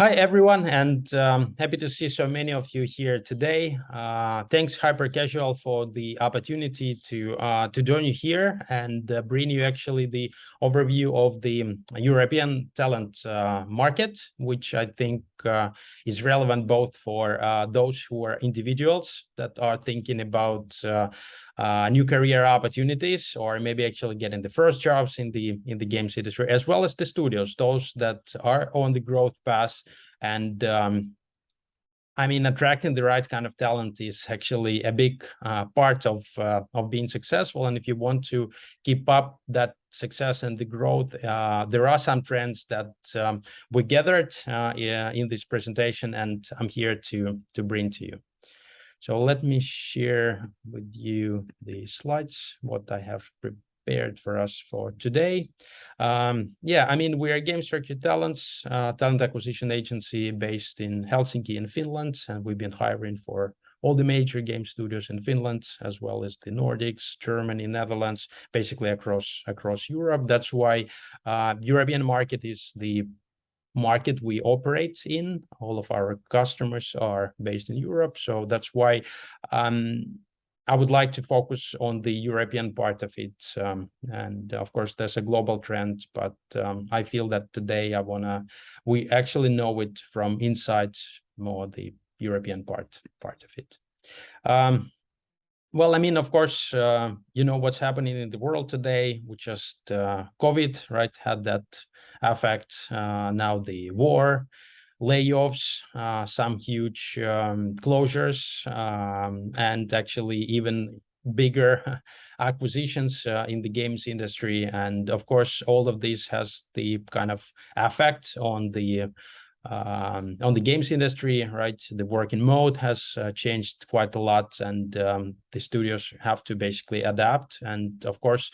Hi, everyone, and happy to see so many of you here today. Thanks, Hyper Casual, for the opportunity to join you here and bring you actually the overview of the European talent market, which I think is relevant both for those who are individuals that are thinking about new career opportunities, or maybe actually getting the first jobs in the games industry, as well as the studios, those that are on the growth path. And I mean, attracting the right kind of talent is actually a big part of being successful. And if you want to keep up that success and the growth, there are some trends that we gathered in this presentation, and I'm here to bring to you. So let me share with you the slides, what I have prepared for us for today. Yeah, I mean, we are Games Factory Talents, talent acquisition agency based in Helsinki in Finland, and we've been hiring for all the major game studios in Finland, as well as the Nordics, Germany, Netherlands, basically across Europe. That's why European market is the market we operate in. All of our customers are based in Europe, so that's why I would like to focus on the European part of it. And of course, there's a global trend, but I feel that today we actually know it from inside more the European part of it. Well, I mean, of course, you know what's happening in the world today. We just COVID, right, had that effect. Now the war, layoffs, some huge closures, and actually even bigger acquisitions in the games industry. And of course, all of this has the kind of effect on the games industry, right? The working mode has changed quite a lot, and the studios have to basically adapt. And of course,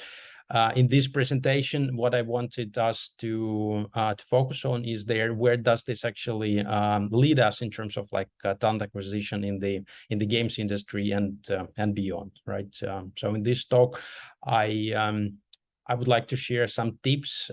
in this presentation, what I wanted us to focus on is where does this actually lead us in terms of like talent acquisition in the games industry and beyond, right? So in this talk, I would like to share some tips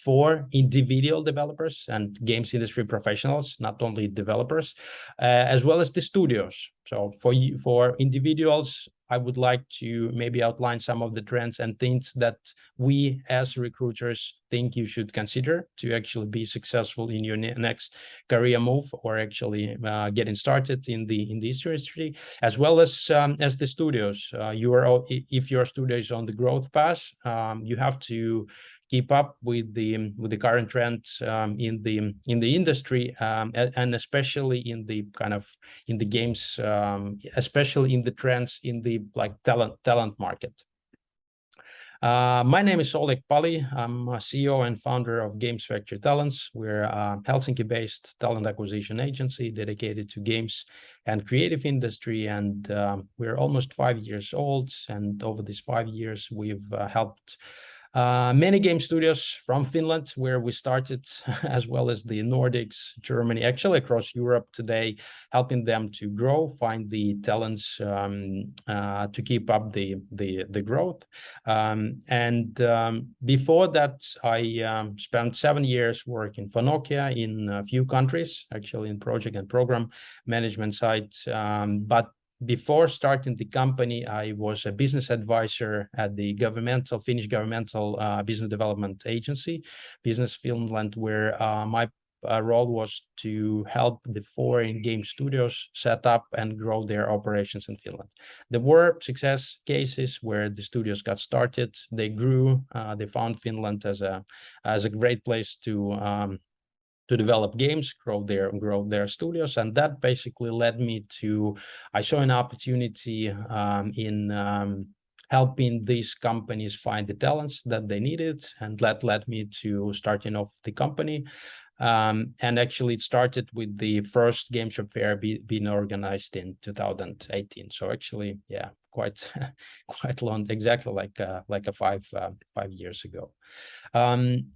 for individual developers and games industry professionals, not only developers, as well as the studios. So for individuals, I would like to maybe outline some of the trends and things that we as recruiters think you should consider to actually be successful in your next career move, or actually getting started in the industry, as well as the studios. If your studio is on the growth path, you have to keep up with the current trends in the industry, and especially in the games, especially in the trends in the talent market. My name is Oleg Paliy. I'm a CEO and founder of Games Factory Talents. We're a Helsinki-based talent acquisition agency dedicated to games and creative industry, and we're almost 5 years old. And over these 5 years, we've helped many game studios from Finland, where we started, as well as the Nordics, Germany, actually across Europe today, helping them to grow, find the talents to keep up the growth. Before that, I spent 7 years working for Nokia in a few countries, actually in project and program management side. But before starting the company, I was a business advisor at the Finnish governmental business development agency, Business Finland, where my role was to help the foreign game studios set up and grow their operations in Finland. There were success cases where the studios got started, they grew, they found Finland as a great place to develop games, grow their studios. And that basically led me I saw an opportunity in helping these companies find the talents that they needed, and that led me to starting off the company. And actually it started with the first game shop fair being organized in 2018. So actually, yeah, quite quite long, exactly like a 5 years ago.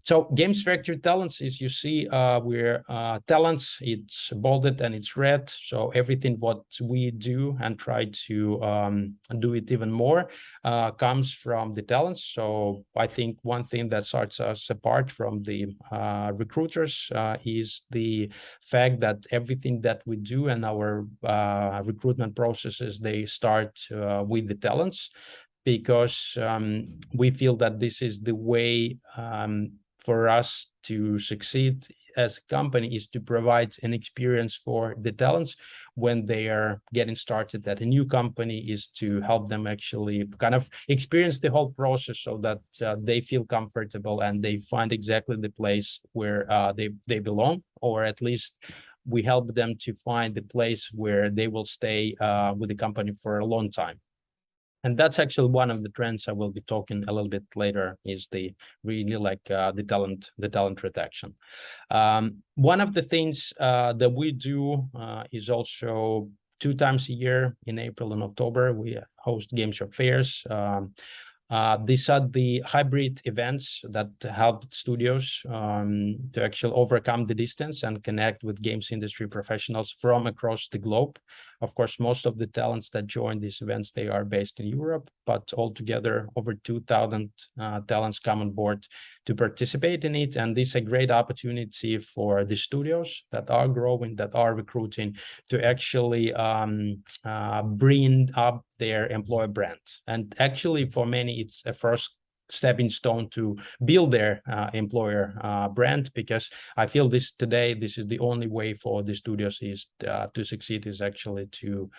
So Games Factory Talents is, you see, we're talents, it's bolded and it's red. So everything what we do and try to do it even more comes from the talents. So I think one thing that sets us apart from the recruiters is the fact that everything that we do and our recruitment processes, they start with the talents, because we feel that this is the way for us to succeed as a company, is to provide an experience for the talents when they are getting started at a new company, is to help them actually kind of experience the whole process so that they feel comfortable and they find exactly the place where they belong, or at least we help them to find the place where they will stay with the company for a long time. And that's actually one of the trends I will be talking a little bit later, is the really like the talent retention. One of the things that we do is also 2 times a year in April and October, we host Game Shop fairs. These are the hybrid events that help studios to actually overcome the distance and connect with games industry professionals from across the globe. Of course, most of the talents that join these events, they are based in Europe, but altogether over 2,000 talents come on board to participate in it. And this is a great opportunity for the studios that are growing, that are recruiting, to actually bring up their employer brand. And actually for many, it's a first stepping stone to build their employer brand, because I feel this is the only way for the studios is to succeed, is actually to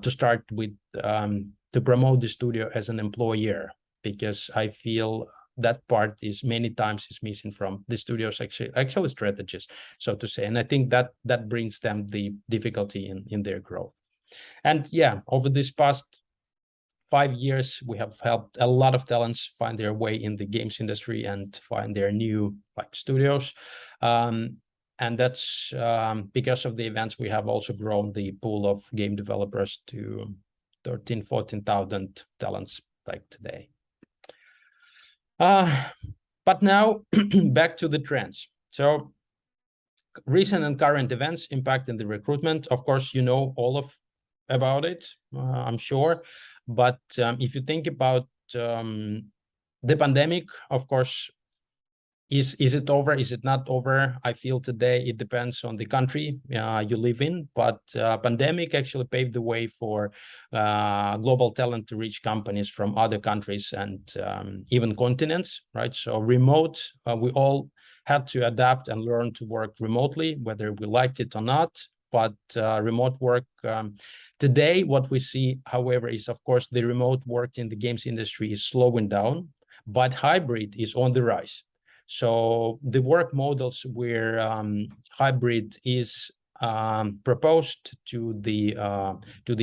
start with to promote the studio as an employer, because I feel that part is many times is missing from the studios actually strategies, so to say. And I think that brings them the difficulty in their growth. And yeah, over this past 5 years, we have helped a lot of talents find their way in the games industry and find their new studios. And that's because of the events, we have also grown the pool of game developers to 14,000 talents like today. But now back to the trends. So recent and current events impacting the recruitment. Of course, you know all about it, I'm sure. But if you think about the pandemic, of course, is it over? Is it not over? I feel today it depends on the country you live in. But pandemic actually paved the way for global talent to reach companies from other countries and even continents, right? So remote, we all had to adapt and learn to work remotely, whether we liked it or not. But remote work today, what we see, however, is of course the remote work in the games industry is slowing down, but hybrid is on the rise. So the work models where hybrid is proposed to the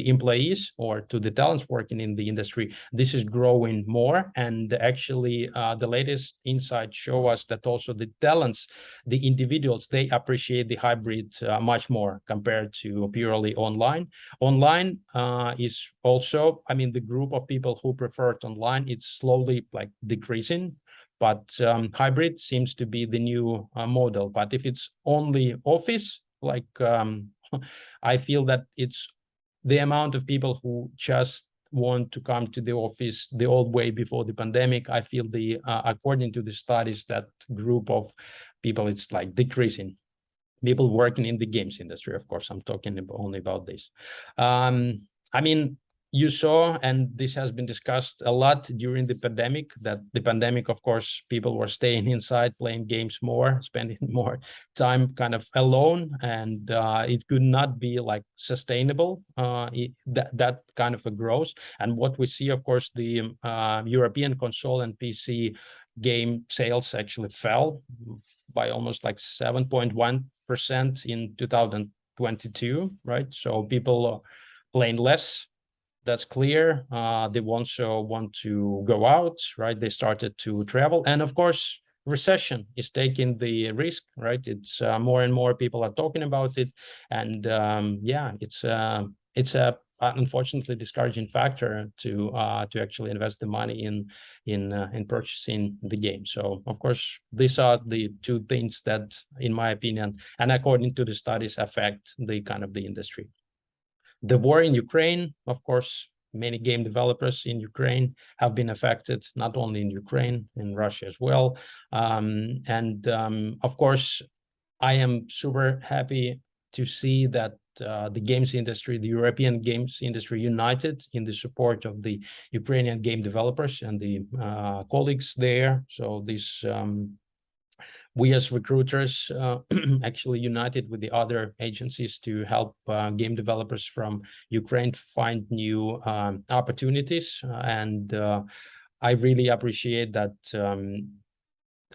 employees or to the talents working in the industry, this is growing more. And actually, the latest insights show us that also the talents, the individuals, they appreciate the hybrid much more compared to purely online. Online is also, I mean, the group of people who prefer it online, it's slowly like decreasing. But hybrid seems to be the new model. But if it's only office, like I feel that it's the amount of people who just want to come to the office the old way before the pandemic. I feel the according to the studies, that group of people, it's like decreasing. People working in the games industry, of course, I'm talking only about this. I mean, you saw, and this has been discussed a lot during the pandemic, that the pandemic, of course, people were staying inside, playing games more, spending more time kind of alone, and it could not be like sustainable, that kind of a growth. And what we see, of course, the European console and PC game sales actually fell by almost like 7.1% in 2022, right? So people are playing less. That's clear. They also want to go out, right? They started to travel. And of course, recession is taking the risk, right? It's more and more people are talking about it. And yeah, it's unfortunately discouraging factor to actually invest the money in purchasing the game. So of course, these are the two things that, in my opinion, and according to the studies, affect the kind of the industry. The war in Ukraine, of course, many game developers in Ukraine have been affected, not only in Ukraine, in Russia as well. Of course, I am super happy to see that the games industry, the European games industry, united in the support of the Ukrainian game developers and the colleagues there. So this we as recruiters actually united with the other agencies to help game developers from Ukraine find new opportunities. I really appreciate that.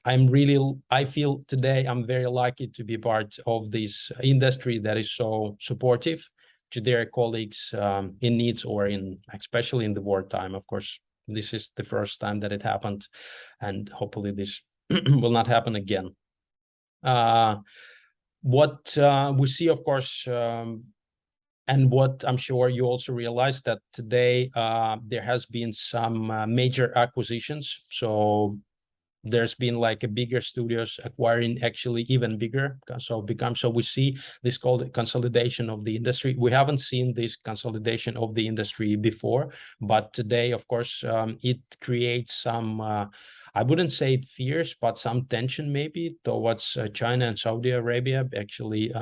I feel today I'm very lucky to be part of this industry that is so supportive to their colleagues in needs, or especially in the wartime. Of course, this is the first time that it happened, and hopefully this will not happen again. What we see, of course, and what I'm sure you also realize, that today there has been some major acquisitions. So there's been like a bigger studios acquiring actually even bigger. So we see this called consolidation of the industry. We haven't seen this consolidation of the industry before, but today, of course, it creates some, I wouldn't say it fears, but some tension maybe towards China and Saudi Arabia actually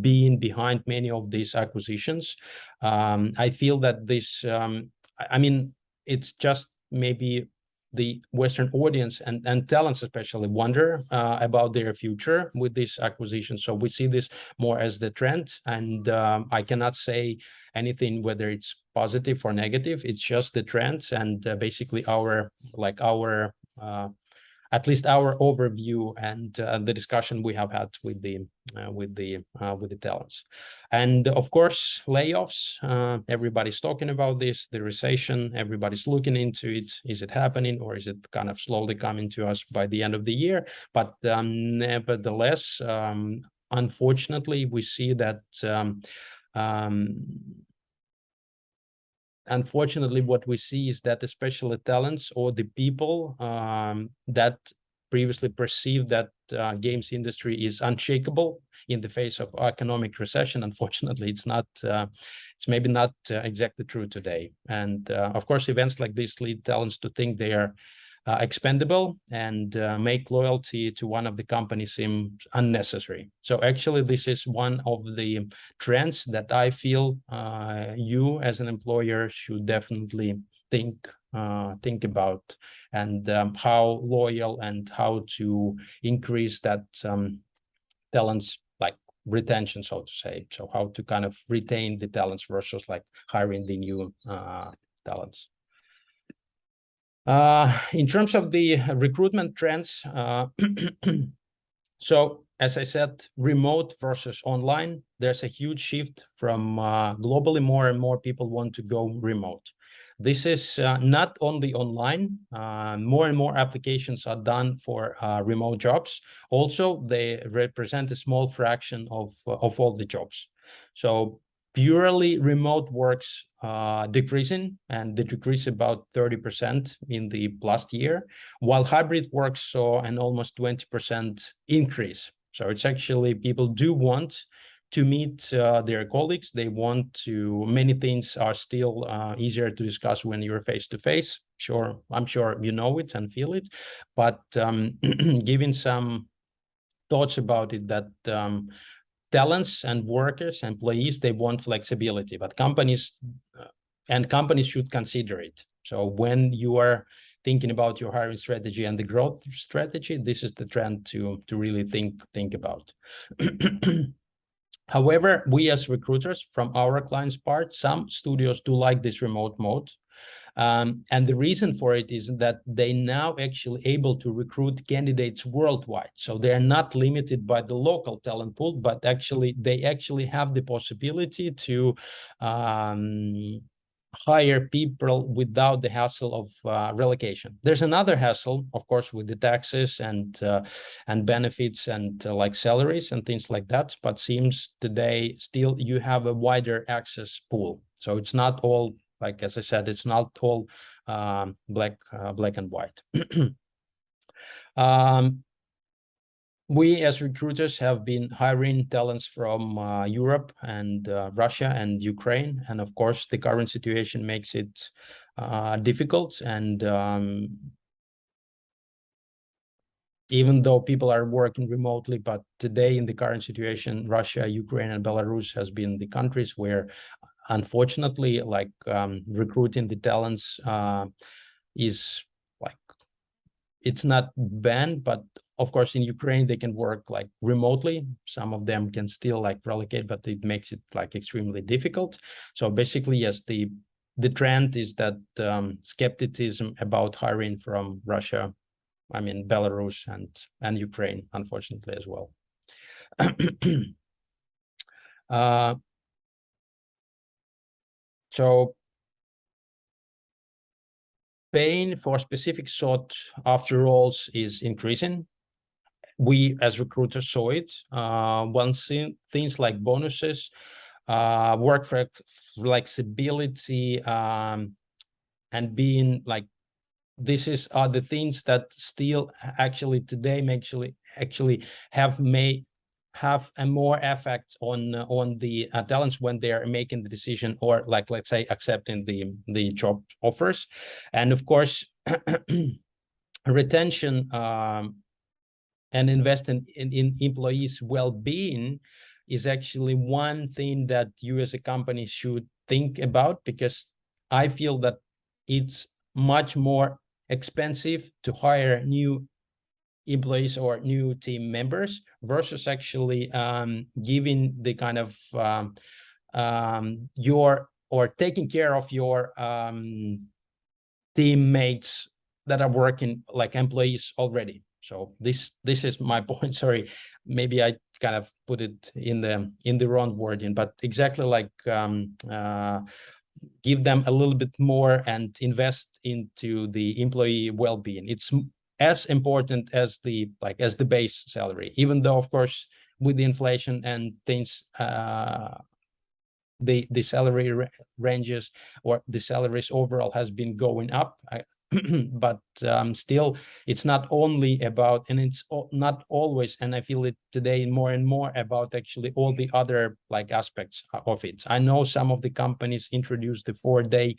being behind many of these acquisitions. I feel that this, I mean, it's just maybe the Western audience and talents especially wonder about their future with this acquisition. So we see this more as the trend, and I cannot say anything whether it's positive or negative. It's just the trends, and basically at least our overview and the discussion we have had with the talents. And of course, layoffs, everybody's talking about this, the recession, everybody's looking into it. Is it happening, or is it kind of slowly coming to us by the end of the year? But nevertheless, unfortunately, we see that unfortunately, what we see is that especially talents, or the people that previously perceived that games industry is unshakable in the face of economic recession, unfortunately, it's not. It's maybe not exactly true today. And of course, events like this lead talents to think they are expendable and make loyalty to one of the companies seem unnecessary. So actually, this is one of the trends that I feel you as an employer should definitely think about, and how loyal and how to increase that talents like retention, so to say. So how to kind of retain the talents versus like hiring the new talents. In terms of the recruitment trends, so as I said, remote versus online, there's a huge shift from globally. More and more people want to go remote. This is not only online. More and more applications are done for remote jobs. Also, they represent a small fraction of all the jobs. So purely remote works decreasing, and they decrease about 30% in the last year, while hybrid works saw an almost 20% increase. So it's actually, people do want to meet their colleagues. They want to, many things are still easier to discuss when you're face to face. Sure, I'm sure you know it and feel it, but giving some thoughts about it, that talents and workers, employees, they want flexibility, but companies should consider it. So when you are thinking about your hiring strategy and the growth strategy, this is the trend to really think about. However, we as recruiters, from our clients' part, some studios do like this remote mode. And the reason for it is that they now actually able to recruit candidates worldwide. So they are not limited by the local talent pool, but actually they actually have the possibility to hire people without the hassle of relocation. There's another hassle, of course, with the taxes and benefits and like salaries and things like that. But seems today still you have a wider access pool. So it's not all, like as I said, it's not all black and white. We as recruiters have been hiring talents from Europe and Russia and Ukraine. And of course, the current situation makes it difficult. And even though people are working remotely, but today in the current situation, Russia, Ukraine, and Belarus has been the countries where, unfortunately, like recruiting the talents is like, it's not banned, but of course in Ukraine they can work like remotely. Some of them can still like relocate, but it makes it like extremely difficult. So basically, yes, the trend is that skepticism about hiring from Russia, I mean Belarus and Ukraine, unfortunately as well. So paying for specific sought after roles is increasing. We as recruiters saw it. Things like bonuses, work flexibility, and being like, this is are the things that still actually today actually have a more effect on the talents when they are making the decision, or like, let's say, accepting the job offers. And of course retention and investing in employees' well-being is actually one thing that you as a company should think about, because I feel that it's much more expensive to hire new employees or new team members versus actually giving the kind of your, or taking care of your teammates that are working like employees already. So this is my point. Sorry, maybe I kind of put it in the wrong wording, but exactly like give them a little bit more and invest into the employee well-being. It's as important as the base salary, even though of course with the inflation and things, the salary ranges or the salaries overall has been going up. But still, it's not only about, and it's not always, and I feel it today more and more about actually all the other like aspects of it. I know some of the companies introduced the 4-day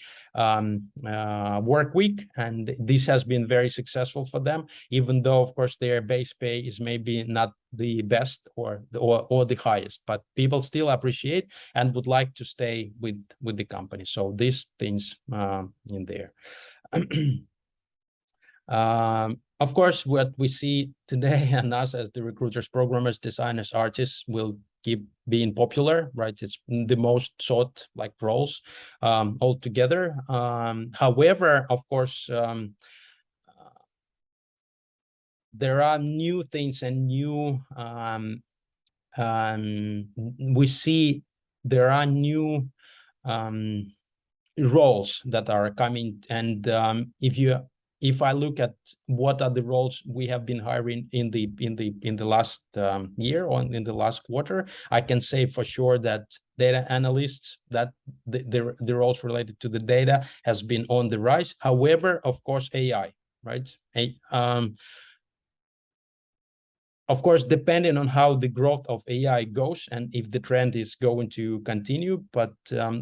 work week, and this has been very successful for them, even though of course their base pay is maybe not the best or the highest, but people still appreciate and would like to stay with the company. So these things in there. Of course, what we see today, and us as the recruiters, programmers, designers, artists, will keep being popular, right? It's the most sought like roles altogether. However, of course, there are new things and new we see there are new roles that are coming. And if I look at what are the roles we have been hiring in the last year or in the last quarter, I can say for sure that data analysts, that the roles related to the data has been on the rise. However, of course, AI, right? Of course, depending on how the growth of AI goes and if the trend is going to continue, but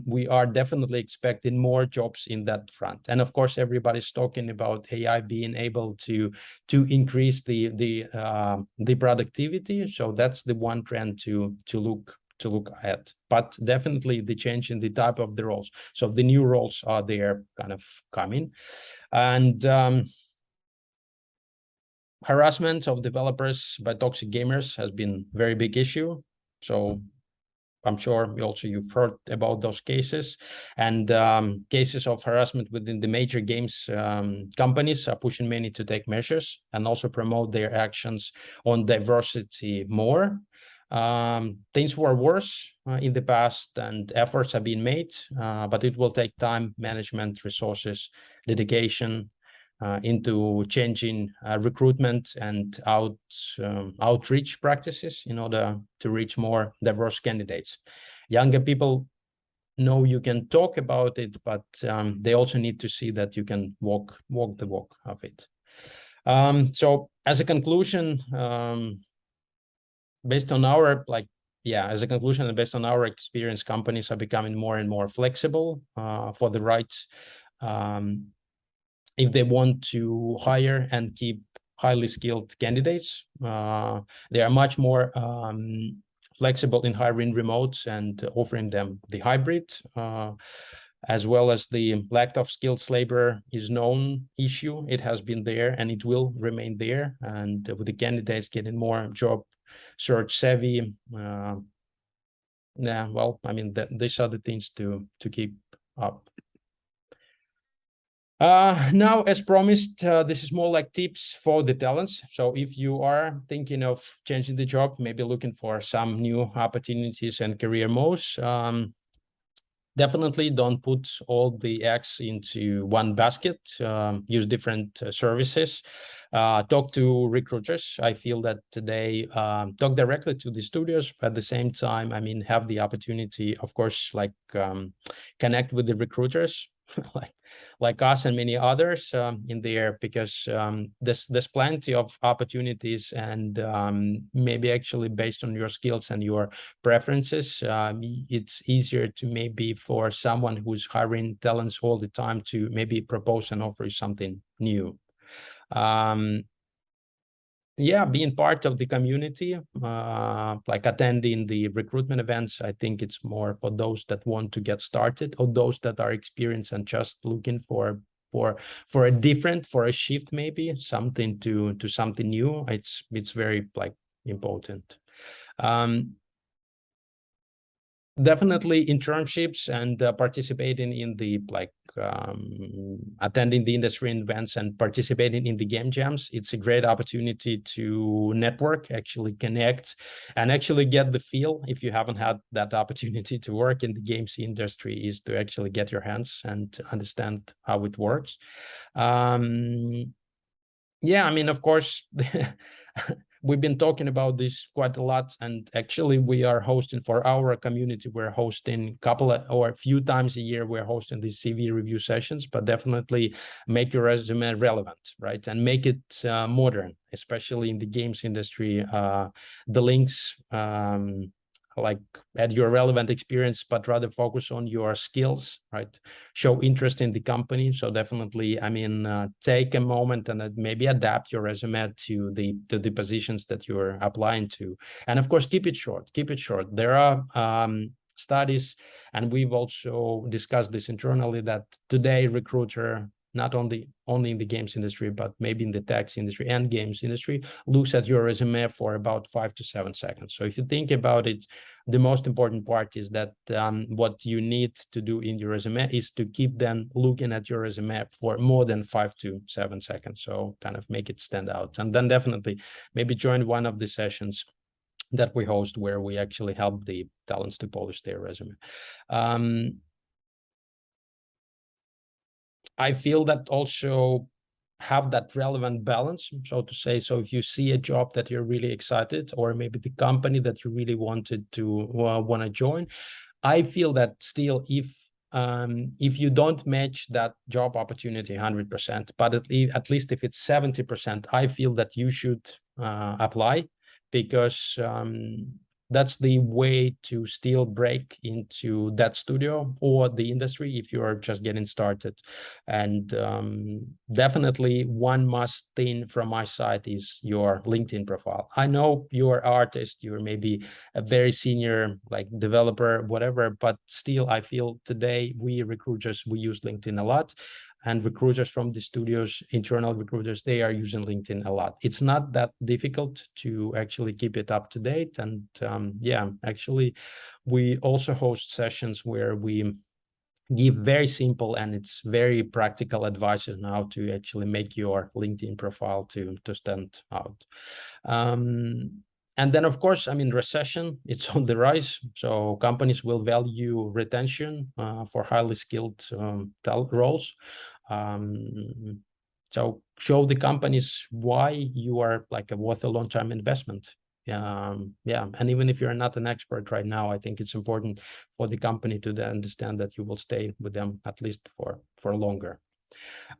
we are definitely expecting more jobs in that front. And of course, everybody's talking about AI being able to increase the productivity. So that's the one trend to look at. But definitely the change in the type of the roles. So the new roles are there, kind of coming, and harassment of developers by toxic gamers has been a very big issue. So I'm sure you've heard about those cases, and cases of harassment within the major games companies are pushing many to take measures and also promote their actions on diversity more. Things were worse in the past, and efforts have been made, but it will take time, management, resources, dedication into changing recruitment and outreach practices in order to reach more diverse candidates. Younger people know you can talk about it, but they also need to see that you can walk the walk of it. So as a conclusion, based on our as a conclusion and based on our experience, companies are becoming more and more flexible for the right if they want to hire and keep highly skilled candidates. They are much more flexible in hiring remotes and offering them the hybrid, as well as the lack of skilled labor is known issue. It has been there and it will remain there. And with the candidates getting more job search savvy, well, I mean, these are the things to keep up. Now, as promised, this is more like tips for the talents. So if you are thinking of changing the job, maybe looking for some new opportunities and career moves, definitely don't put all the eggs into one basket. Use different services. Talk to recruiters. I feel that today, talk directly to the studios, but at the same time, I mean, have the opportunity, of course, connect with the recruiters, like us and many others in there, because there's plenty of opportunities, and maybe actually based on your skills and your preferences, it's easier to maybe for someone who's hiring talents all the time to maybe propose and offer something new. Being part of the community, like attending the recruitment events, I think it's more for those that want to get started or those that are experienced and just looking for a shift, maybe something to something new. It's very important. Definitely internships and participating in the attending the industry events and participating in the game jams. It's a great opportunity to network, actually connect, and actually get the feel, if you haven't had that opportunity to work in the games industry, is to actually get your hands and understand how it works. I mean, of course, we've been talking about this quite a lot, and actually we are hosting for our community, we're hosting a few times a year, we're hosting these CV review sessions, but definitely make your resume relevant, right? And make it modern, especially in the games industry. The links, add your relevant experience, but rather focus on your skills, right? Show interest in the company. So definitely, I mean, take a moment and maybe adapt your resume to the positions that you're applying to. And of course, keep it short. There are studies, and we've also discussed this internally, that today recruiter, not only in the games industry, but maybe in the tech industry and games industry, looks at your resume for about 5 to 7 seconds. So if you think about it, the most important part is that what you need to do in your resume is to keep them looking at your resume for more than 5 to 7 seconds. So kind of make it stand out. And then definitely maybe join one of the sessions that we host where we actually help the talents to polish their resume. I feel that also have that relevant balance, so to say. So if you see a job that you're really excited, or maybe the company that you really wanted to want to join, I feel that still, if you don't match that job opportunity 100%, but at least if it's 70%, I feel that you should apply, because that's the way to still break into that studio or the industry if you are just getting started. And definitely one must thing from my side is your LinkedIn profile. I know you're an artist, you're maybe a very senior developer, whatever, but still I feel today we recruiters, we use LinkedIn a lot. And recruiters from the studios, internal recruiters, they are using LinkedIn a lot. It's not that difficult to actually keep it up to date. And actually, we also host sessions where we give very simple and it's very practical advice on how to actually make your LinkedIn profile to stand out. And then, of course, I mean, recession, it's on the rise. So companies will value retention for highly skilled roles. So show the companies why you are like worth a long-term investment. Yeah, and even if you're not an expert right now, I think it's important for the company to understand that you will stay with them at least for longer.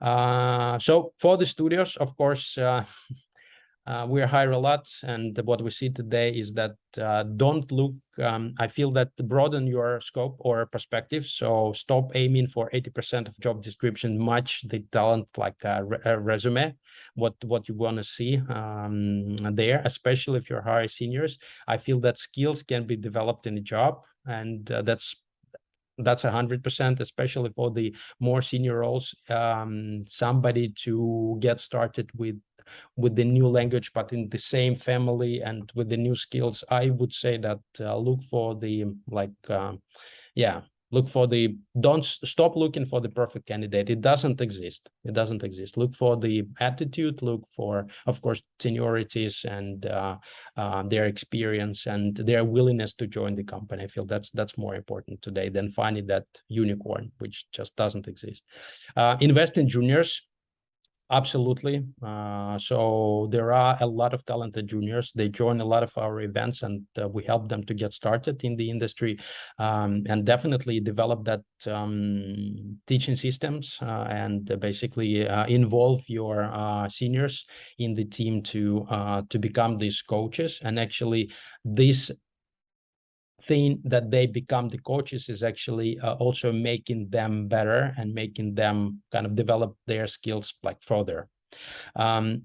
So for the studios, of course, we hire a lot, and what we see today is that don't look, I feel that broaden your scope or perspective. So stop aiming for 80% of job description, match the talent like a resume, what you want to see there, especially if you're hiring seniors. I feel that skills can be developed in a job, and that's 100%, especially for the more senior roles. Somebody to get started with the new language, but in the same family and with the new skills, I would say that look for the don't stop looking for the perfect candidate. It doesn't exist. Look for the attitude, look for, of course, seniorities and their experience and their willingness to join the company. I feel that's more important today than finding that unicorn, which just doesn't exist. Invest in juniors. Absolutely. So there are a lot of talented juniors. They join a lot of our events, and we help them to get started in the industry, and definitely develop that teaching systems and basically involve your seniors in the team to become these coaches. And actually, this thing that they become the coaches is actually also making them better and making them kind of develop their skills like further. Yeah,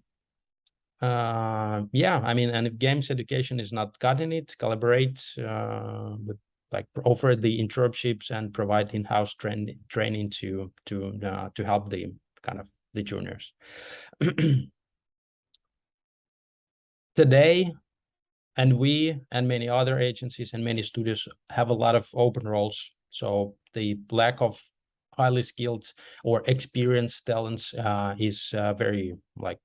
I mean, and if games education is not cutting it, collaborate with like offer the internships and provide in-house training to help the kind of the juniors. Today, and we and many other agencies and many studios have a lot of open roles. So the lack of highly skilled or experienced talents is very like,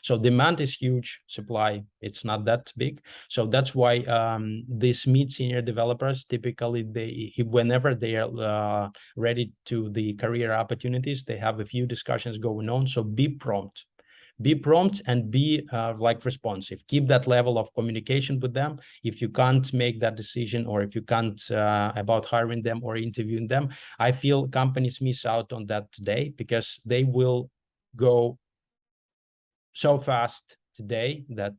so demand is huge, supply, it's not that big. So that's why these mid-senior developers, typically whenever they are ready to the career opportunities, they have a few discussions going on. So be prompt and be like responsive. Keep that level of communication with them. If you can't make that decision, or if you can't about hiring them or interviewing them, I feel companies miss out on that today, because they will go so fast today that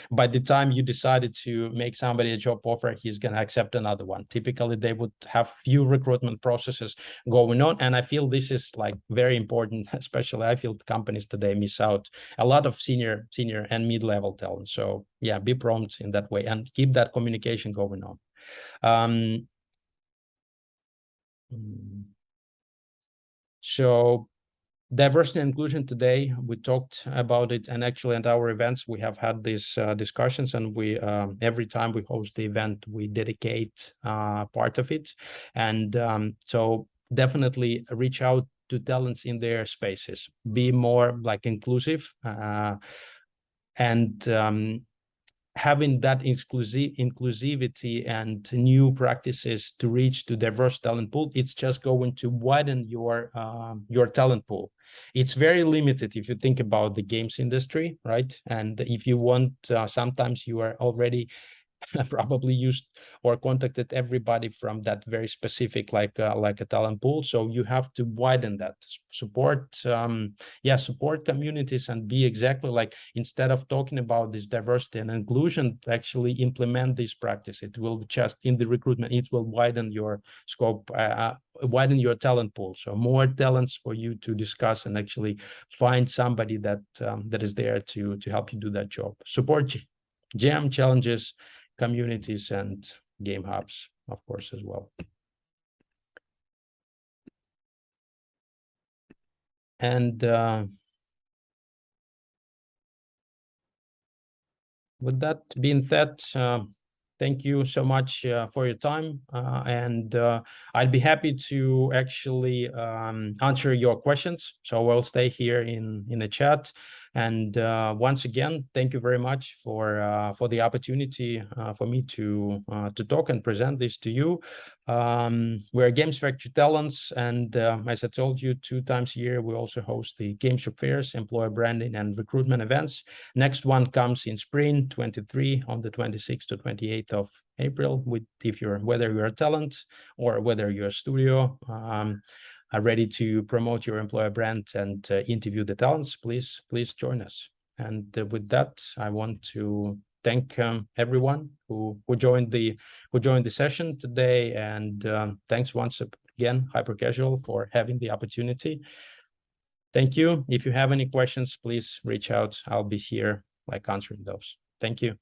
by the time you decided to make somebody a job offer, he's going to accept another one. Typically, they would have few recruitment processes going on. And I feel this is like very important, especially I feel companies today miss out a lot of senior and mid-level talent. So yeah, be prompt in that way and keep that communication going on. So diversity and inclusion today, we talked about it, and actually at our events, we have had these discussions, and we every time we host the event, we dedicate part of it. And so definitely reach out to talents in their spaces, be more like inclusive, and having that inclusivity and new practices to reach to diverse talent pool, it's just going to widen your talent pool. It's very limited if you think about the games industry, right? And if you want, sometimes you are already probably used or contacted everybody from that very specific like a talent pool. So you have to widen that, support support communities, and be exactly like, instead of talking about this diversity and inclusion, actually implement this practice. It will just, in the recruitment, it will widen your scope, widen your talent pool. So more talents for you to discuss and actually find somebody that that is there to help you do that job. Support jam challenges, communities, and game hubs, of course, as well. And with that being said, thank you so much for your time, and I'd be happy to actually answer your questions. So I'll stay here in the chat. And once again, thank you very much for the opportunity for me to talk and present this to you. We're Games Factory Talents, and as I told you, 2 times a year we also host the Games Fairs, employer branding and recruitment events. Next one comes in spring 23 on the 26th to 28th of April. Whether you're a talent or whether you're a studio are ready to promote your employer brand and interview the talents, please join us. And with that, I want to thank everyone who joined the session today, and thanks once again Hyper Casual for having the opportunity. Thank you. If you have any questions, please reach out. I'll be here answering those. Thank you.